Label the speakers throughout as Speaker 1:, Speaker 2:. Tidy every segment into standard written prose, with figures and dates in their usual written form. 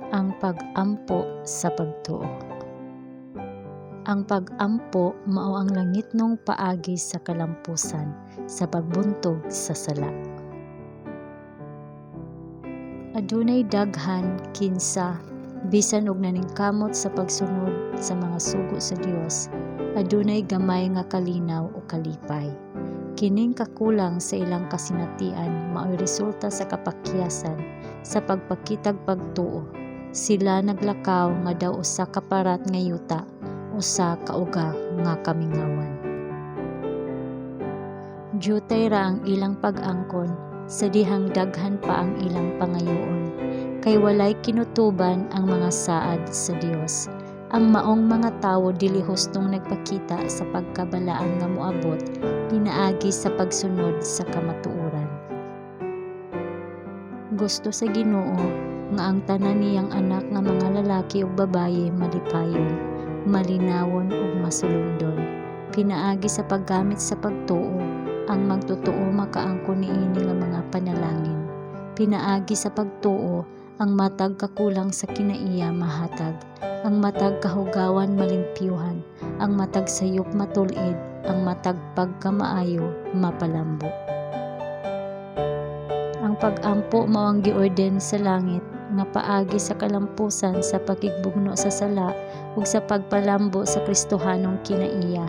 Speaker 1: Ang pag-ampo sa pagtuo. Ang pag-ampo mao ang langitnong paagi sa kalampusan sa pagbuntog sa sala. Adunay daghan kinsa bisan og naningkamot sa pagsunod sa mga sugo sa Dios, adunay gamay nga kalinaw o kalipay. Kining kakulang sa ilang kasinatian mao'y resulta sa kapakyasan sa pagpakitag pagtuo. Sila naglakaw nga daw usa ka parat nga yuta, usa ka uga nga kamingawan. Diyutay ra ang ilang pag-angkon sa dihang daghan pa ang ilang pangayoon, kay walay kinutuban ang mga saad sa Dios. Ang maong mga tawo dili hustong nagpakita sa pagkabalaan nga moabot pinaagi sa pagsunod sa kamatuoran. Gusto sa Ginoo nga ang tanan niyang anak nga mga lalaki ug babaye malipayon, malinawon ug masulundon. Pinaagi sa paggamit sa pagtuo, ang magtutuo makaangkon niini nga mga panalangin. Pinaagi sa pagtuo, ang matag kakulang sa kinaiya mahatag, ang matag kahugawan malimpyuhan, ang matag sayop matulid, ang matag pagkamaayo mapalambo. Ang pag-ampo mao ang giorden sa langit nga paagi sa kalampusan sa pakigbugno sa sala ug sa pagpalambo sa Kristohanong kinaiya.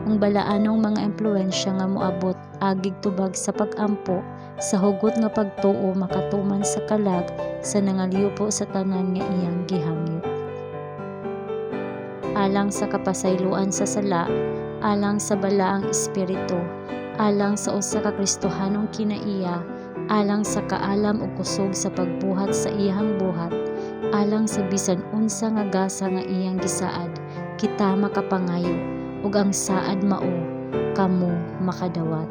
Speaker 1: Ang balaanong mga impluwensya nga moabot agig tubag sa pag-ampo sa hugot nga pagtuo makatuman sa kalag sa nangaliupo sa tanan nga iyang gihangyo. Alang sa kapasayloan sa sala, alang sa balaang espiritu, alang sa usa ka Kristohanong kinaiya, alang sa kaalam ug kusog sa pagbuhat sa iyang buhat, alang sa bisan unsa nga gasa nga iyang gisaad, kita makapangayo, ug ang saad mao kamo makadawat.